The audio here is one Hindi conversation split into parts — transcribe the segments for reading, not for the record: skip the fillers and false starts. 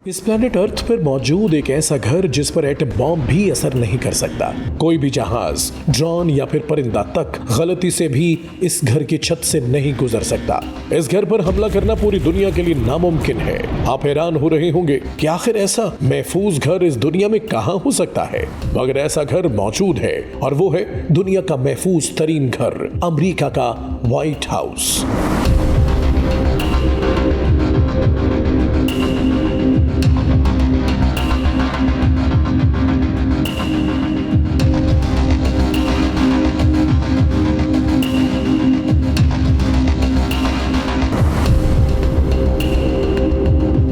इस प्लेनेट अर्थ पर मौजूद एक ऐसा घर जिस पर एटम बॉम्ब भी असर नहीं कर सकता। कोई भी जहाज, ड्रोन या फिर परिंदा तक गलती से भी इस घर की छत से नहीं गुजर सकता। इस घर पर हमला करना पूरी दुनिया के लिए नामुमकिन है। आप हैरान हो रहे होंगे कि आखिर ऐसा महफूज घर इस दुनिया में कहां हो सकता है, मगर ऐसा घर मौजूद है और वो है दुनिया का महफूज तरीन घर, अमेरिका का व्हाइट हाउस।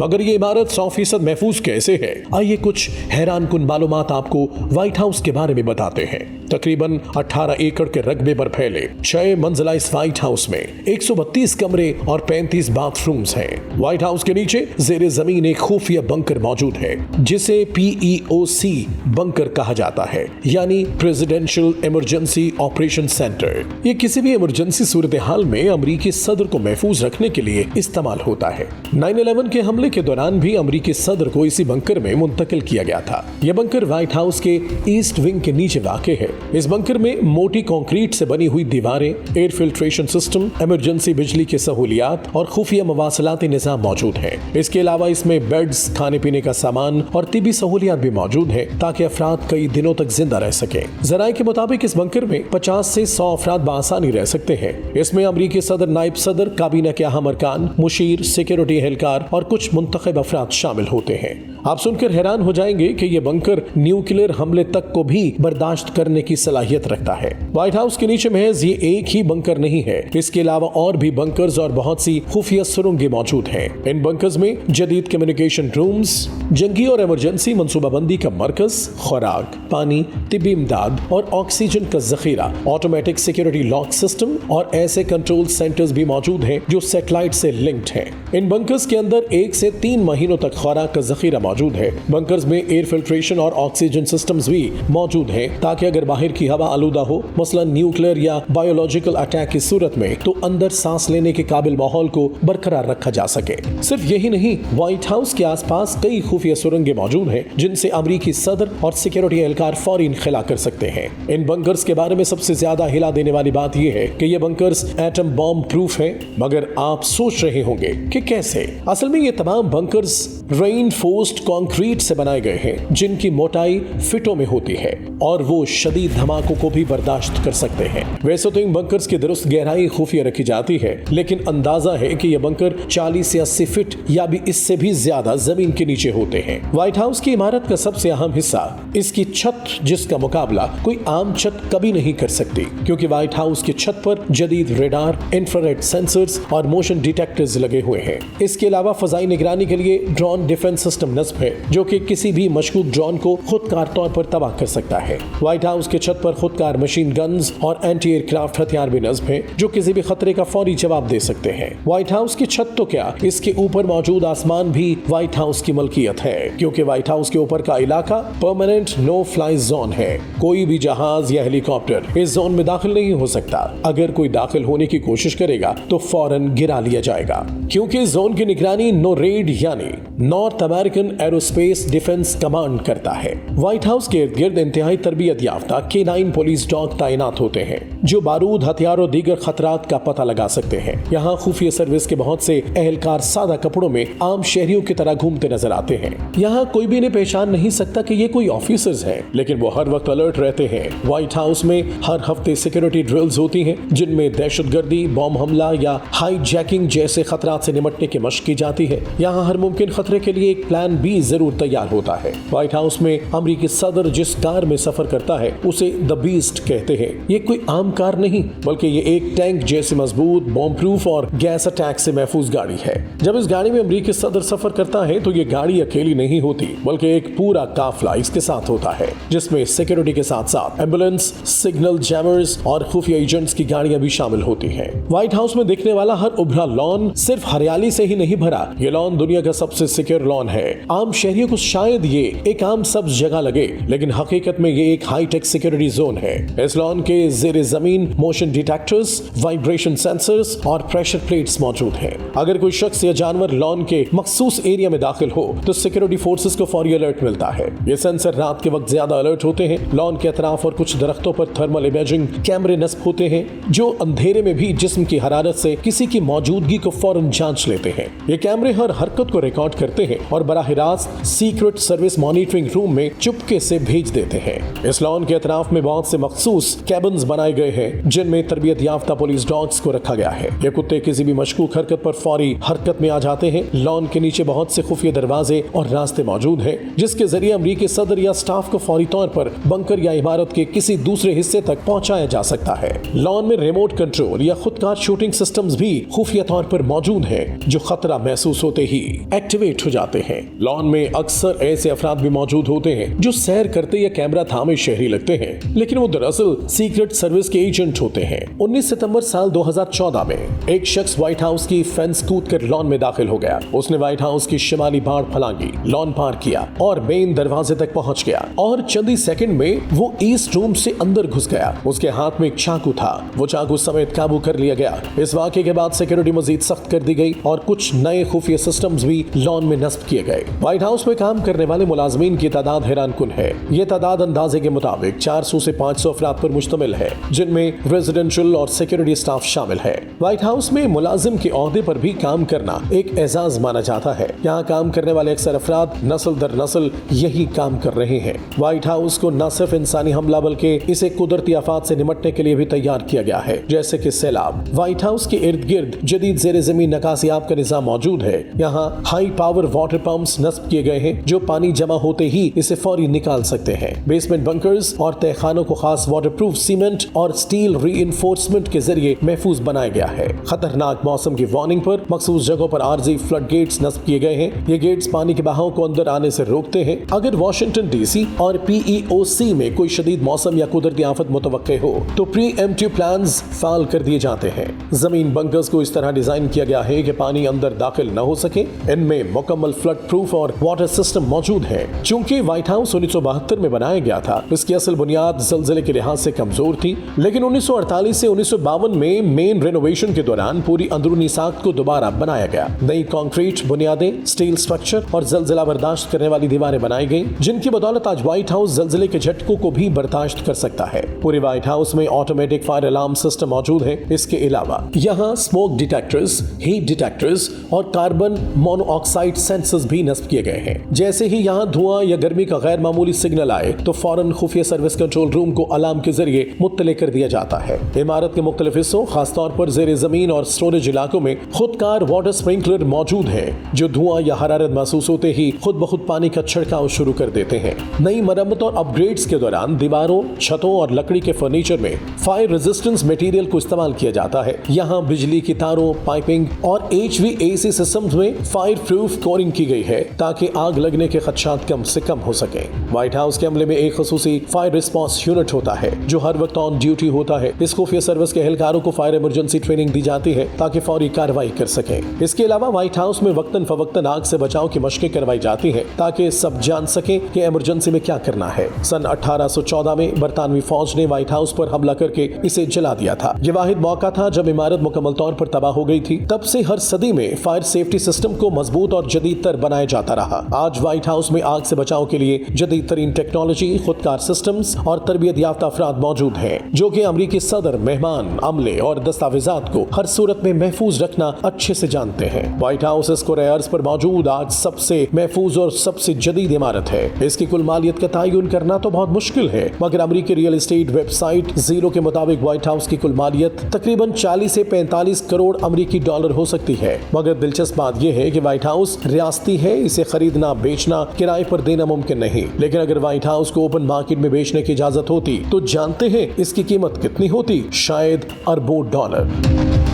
अगर ये इमारत 100% महफूज कैसे है, आइए कुछ हैरान कुन मालूमात आपको व्हाइट हाउस के बारे में बताते हैं। तकरीबन 18 एकड़ के रकबे पर फैले 6 मंजिला इस व्हाइट हाउस में 132 कमरे और 35 बाथरूम्स हैं। व्हाइट हाउस के नीचे जेरे जमीन एक खुफिया बंकर मौजूद है जिसे PEOC बंकर कहा जाता है, यानी प्रेसिडेंशियल इमरजेंसी ऑपरेशन सेंटर। ये किसी भी इमरजेंसी सूरत हाल में अमरीकी सदर को महफूज रखने के लिए इस्तेमाल होता है। 9/11 के हमले के दौरान भी अमरीकी सदर को इसी बंकर में मुंतकिल किया गया था। यह बंकर व्हाइट हाउस के ईस्ट विंग के नीचे वाक़ है। इस बंकर में मोटी कंक्रीट से बनी हुई दीवारें, एयर फिल्ट्रेशन सिस्टम, इमरजेंसी बिजली की सहूलियात और खुफिया मवासलाती निज़ाम मौजूद है। इसके अलावा इसमें बेड्स, खाने पीने का सामान और तिबी सहूलियात भी मौजूद है ताकि अफराद कई दिनों तक जिंदा रह सके। जराये के मुताबिक इस बंकर में 50 से 100 अफराद बासानी रह सकते हैं। इसमें अमरीकी सदर, नायब सदर, काबीना के अहम अरकान, मुशीर, सिक्योरिटी एहलकार और कुछ मुंतखब अफराद शामिल होते हैं। आप सुनकर हैरान हो जाएंगे कि यह बंकर न्यूक्लियर हमले तक को भी बर्दाश्त करने की सलाहियत रखता है। व्हाइट हाउस के नीचे महज ये एक ही बंकर नहीं है, इसके अलावा और भी बंकर्स और बहुत सी खुफिया सुरंगें मौजूद हैं। इन बंकर्स में जदीद कम्युनिकेशन रूम्स, जंगी और इमरजेंसी मंसूबाबंदी का मरकज, खुराक, पानी, तिब्बी इमदाद और ऑक्सीजन का जखीरा, ऑटोमेटिक सिक्योरिटी लॉक सिस्टम और ऐसे कंट्रोल सेंटर्स भी मौजूद हैं जो सैटेलाइट से लिंक्ड हैं। इन बंकर्स के अंदर 1 से 3 महीनों तक खुराक का जखीरा मौजूद है। बंकर्स में एयर फिल्ट्रेशन और ऑक्सीजन सिस्टम्स भी मौजूद हैं ताकि अगर बाहर की हवा आलूदा हो, मसलन न्यूक्लियर या बायोलॉजिकल अटैक की सूरत में, तो अंदर सांस लेने के काबिल माहौल को बरकरार रखा जा सके। सिर्फ यही नहीं, व्हाइट हाउस के आसपास कई खुफिया सुरंगें मौजूद हैं जिनसे अमरीकी सदर और सिक्योरिटी एहलकार फौरी इनखला कर सकते हैं। इन बंकर्स के बारे में सबसे ज्यादा हिला देने वाली बात यह है कि ये बंकर्स एटम बॉम्ब प्रूफ हैं। मगर आप सोच रहे होंगे कि कैसे? असल में ये तमाम बंकर्स रेनफोर्स्ड कंक्रीट से बनाए गए हैं जिनकी मोटाई फीटों में होती है और वो शदीद धमाकों को भी बर्दाश्त कर सकते हैं। वैसे तो इन बंकर्स की दुरुस्त गहराई खुफिया रखी जाती है, लेकिन अंदाजा है कि ये बंकर 40 से 80 फीट या भी इससे भी ज्यादा जमीन के नीचे होते हैं। व्हाइट हाउस की इमारत का सबसे अहम हिस्सा इसकी छत, जिसका मुकाबला कोई आम छत कभी नहीं कर सकती, क्योंकि व्हाइट हाउस की छत पर जदीद रेडार, इंफ्रारेड सेंसर्स और मोशन डिटेक्टर्स लगे हुए हैं। इसके अलावा फजाई निगरानी के लिए ड्रोन डिफेंस सिस्टम नस्ब है जो कि किसी भी मशकूक ड्रोन को खुदकार तौर पर तबाह कर सकता है। व्हाइट हाउस के छत पर खुदकार मशीन गन्स और एंटी एयरक्राफ्ट हथियार भी नस्ब हैं जो किसी भी खतरे का फौरी जवाब दे सकते हैं। व्हाइट हाउस की छत तो क्या, इसके ऊपर मौजूद आसमान भी व्हाइट हाउस की मलकियत है, क्योंकि व्हाइट हाउस के ऊपर का इलाका परमानेंट नो फ्लाई जोन है। कोई भी जहाज या हेलीकॉप्टर इस जोन में दाखिल नहीं हो सकता। अगर कोई दाखिल होने की कोशिश करेगा तो फौरन गिरा लिया जाएगा, क्योंकि इस जोन की निगरानी नो रेड यानी north American aerospace defence command करता है। व्हाइट हाउस के इर्द गिर्द इंतहाई तरबियत याफ्ता K9 पुलिस डॉग तैनात होते हैं जो बारूद, हथियार और दीगर खतरात का पता लगा सकते हैं। यहाँ खुफिया सर्विस के बहुत से एहलकार सादा कपड़ों में आम शहरियों की तरह घूमते नजर आते हैं। यहाँ कोई भी इन्हें पहचान नहीं सकता कि ये कोई ऑफिसर्स हैं, लेकिन वो हर वक्त अलर्ट रहते हैं। व्हाइट हाउस में हर हफ्ते सिक्योरिटी ड्रिल्स होती हैं जिनमें दहशतगर्दी, बॉम्ब हमला या हाईजैकिंग जैसे खतरात से निपटने की मशक की जाती है। यहाँ हर मुमकिन खतरे के लिए एक प्लान बी जरूर तैयार होता है। व्हाइट हाउस में अमरीकी सदर जिस कार में सफर करता है उसे द बीस्ट कहते हैं। ये कोई आम कार नहीं, बल्कि ये एक टैंक जैसी मजबूत, बॉम्ब प्रूफ और गैस अटैक से महफूज गाड़ी है। जब इस गाड़ी में अमरीकी सदर सफर करता है तो ये गाड़ी अकेली नहीं होती, बल्कि एक पूरा काफिला इसके साथ होता है, जिसमें सिक्योरिटी के साथ साथ एम्बुलेंस, सिग्नल जैमर्स और खुफिया एजेंट्स की गाड़ियां भी शामिल होती हैं। व्हाइट हाउस में दिखने वाला हर उभरा लॉन सिर्फ हरियाली से ही नहीं भरा। ये लॉन दुनिया का सबसे सिक्योर लॉन है। आम शहरियों को शायद ये एक आम सब्ज जगह लगे, लेकिन हकीकत में ये एक हाईटेक सिक्योरिटी जोन है। इस लॉन के जेर जमीन जमीन मोशन डिटेक्टर्स, वाइब्रेशन सेंसर्स और प्रेशर प्लेट्स मौजूद हैं। अगर कोई शख्स या जानवर लॉन के मखसूस एरिया में दाखिल हो तो सिक्योरिटी फोर्सेस को फौरी अलर्ट मिलता है। ये सेंसर रात के वक्त ज्यादा अलर्ट होते हैं। लॉन के अतराफ और कुछ दरख्तों पर थर्मल इमेजिंग कैमरे नस्ब होते हैं जो अंधेरे में भी जिस्म की हरारत से किसी की मौजूदगी को फौरन जांच लेते हैं। ये कैमरे हर हरकत को रिकॉर्ड करते हैं और बराह रास्त सीक्रेट सर्विस मॉनिटरिंग रूम में चुपके से भेज देते हैं। इस लॉन के अतराफ में बहुत से मखसूस कैबिन्स बनाए गए हैं जिनमें तरबियत याफ्ता पुलिस डॉग्स को रखा गया है। ये कुत्ते किसी भी मशकूक हरकत पर फौरी हरकत में आ जाते हैं। लॉन के नीचे बहुत से खुफिया दरवाजे और रास्ते मौजूद हैं जिसके जरिए अमरीकी सदर या स्टाफ को फौरी तौर पर बंकर या इमारत के किसी दूसरे हिस्से तक पहुंचाया जा सकता है। लॉन में रिमोट कंट्रोल या खुदकार शूटिंग सिस्टम्स भी खुफिया तौर पर मौजूद हैं जो खतरा महसूस होते ही एक्टिवेट हो जाते हैं। लॉन में अक्सर ऐसे अफराद भी मौजूद होते हैं जो सैर करते या कैमरा थामे शहरी लगते हैं लेकिन वो दरअसल सीक्रेट सर्विस के एजेंट होते हैं। 19 सितंबर साल 2014 में एक शख्स व्हाइट हाउस की फेंस कूदकर लॉन में दाखिल हो गया। उसने व्हाइट हाउस की शिमाली बाड़ फलांगी, लॉन पार किया और मेन दरवाजे तक पहुंच गया और चंद ही सेकंड में वो ईस्ट रूम से अंदर घुस गया। उसके हाथ में एक चाकू था, वो चाकू समेत काबू कर लिया गया। इस वाकये के बाद सिक्योरिटी मजीद सख्त कर दी गई और कुछ नए खुफिया सिस्टम्स भी लॉन में नस्ब किए गए। व्हाइट हाउस में काम करने वाले मुलाजमीन की तादाद हैरानकुन है। ये तादाद अंदाजे के मुताबिक 400 से 500 अफराद पर मुश्तमिल है जिनमें रेजिडेंशियल और सिक्योरिटी स्टाफ शामिल है। व्हाइट हाउस में मुलाजिम के ओहदे पर भी काम करना एक एजाज माना जाता है। यहाँ काम करने वाले अक्सर अफराद नस्ल दर नस्ल यही काम कर रहे हैं। व्हाइट हाउस को न सिर्फ इंसानी हमला बल्कि इसे कुदरती आफात से निमटने के लिए भी तैयार किया गया है जैसे कि सैलाब। व्हाइट हाउस के इर्द गिर्द जदीद जेर जमीन नकासियाब का निजाम मौजूद है। यहाँ हाई पावर वाटर पंप्स नस्ब किए गए हैं जो पानी जमा होते ही इसे फौरी निकाल सकते हैं। बेसमेंट बंकर्स और तहखानों को खास वाटरप्रूफ सीमेंट और स्टील रीइंफोर्समेंट के जरिए महफूज बनाया गया है। खतरनाक मौसम की वार्निंग पर मखसूस जगहों पर आरजी फ्लड गेट्स नस्ब किए गए हैं। ये गेट्स पानी के बहाव को अंदर आने से रोकते हैं। अगर वॉशिंगटन डीसी और PEOC में कोई शदीद मौसम या कुदरती आफत मुतवक्के हो तो प्रीएम्प्टिव प्लान्स फाल कर दिए जाते हैं। जमीन बंकर्स को इस तरह डिजाइन किया गया है कि पानी अंदर दाखिल न हो सके। इनमें मुकम्मल फ्लड प्रूफ और वाटर सिस्टम मौजूद है। चूंकि व्हाइट हाउस 1972 में बनाया गया था, इसकी असल बुनियाद ज़लज़ले के लिहाज से कमजोर थी, लेकिन 1948 से 1952 में मेन रेनोवेशन के दौरान पूरी अंदरूनी साख्त को दोबारा बनाया गया। नई कंक्रीट बुनियादें, स्टील स्ट्रक्चर और ज़लज़ला बर्दाश्त करने वाली दीवारें बनाई गई जिनकी बदौलत आज व्हाइट हाउस ज़लज़ले के झटकों को भी बर्दाश्त कर सकता है। पूरे व्हाइट हाउस में ऑटोमेटिक फायर अलार्म सिस्टम मौजूद है। इसके अलावा यहाँ स्मोक डिटेक्टर्स, हीट डिटेक्टर्स और कार्बन मोनोऑक्साइड सेंसर्स भी नस्ब किए गए हैं। जैसे ही यहाँ धुआं या गर्मी का गैर मामूली सिग्नल आए तो फौरन खुफिया सर्विस कंट्रोल रूम को अलार्म के जरिए मुत्तले कर दिया जाता है। इमारत के मुख्तलिफ हिस्सों, खासतौर पर जेर जमीन और स्टोरेज इलाकों में खुदकार वाटर स्प्रिंकलर मौजूद है जो धुआं या हरारत महसूस होते ही खुद ब खुद पानी का छिड़काव शुरू कर देते हैं। नई मरम्मत और अपग्रेड्स के दौरान दीवारों, छतों और लकड़ी के फर्नीचर में फायर रेजिस्टेंस मटेरियल को इस्तेमाल किया जाता है। यहाँ बिजली की तारों, पाइपिंग और HVAC सिस्टम्स में फायर प्रूफ कोरिंग की गई है ताकि आग लगने के खदशात कम से कम हो सके। व्हाइट हाउस के अमले में एक खसूसी फायर रिस्पांस यूनिट होता है जो हर वक्त ऑन ड्यूटी होता है। इस खुफिया सर्विस के एहलकारों को फायर इमरजेंसी ट्रेनिंग दी जाती है ताकि फौरी कार्रवाई कर सके। इसके अलावा व्हाइट हाउस में वक्तन फवक्तन आग से बचाव की मशकें करवाई जाती है ताकि सब जान सके कि इमरजेंसी में क्या करना है। सन 1814 में बरतानवी फौज ने व्हाइट हाउस पर हमला करके इसे जला दिया था। ये वाहिद मौका था जब इमारत मुकम्मल तौर पर तबाह हो गई थी। तब से हर सदी में फायर सेफ्टी सिस्टम को मजबूत और जदीद तर बनाया जाता रहा। आज व्हाइट हाउस में आग से बचाव के लिए जदीद तरीन टेक्नोलॉजी, खुदकार सिस्टम्स और तरबियत याफ्ता अफराद मौजूद हैं जो कि अमरीकी सदर, मेहमान, अमले और दस्तावेजात को हर सूरत में महफूज रखना अच्छे से जानते हैं। व्हाइट हाउस स्क्वायर अर्ज पर मौजूद आज सबसे महफूज और सबसे जदीद इमारत है। इसकी कुल मालियत का तयन करना तो बहुत मुश्किल है, मगर अमरीकी रियल एस्टेट वेबसाइट जीरो के मुताबिक व्हाइट हाउस की कुल मालियत तकरीबन 40 से 45 करोड़ अमरीकी डॉलर हो सकती है। मगर दिलचस्प बात यह है कि व्हाइट हाउस रियासती है, इसे खरीदना, बेचना, किराए पर देना मुमकिन नहीं। लेकिन अगर व्हाइट हाउस को ओपन मार्केट में बेचने की इजाजत होती तो जानते हैं इसकी कीमत कितनी होती? शायद अरबों डॉलर।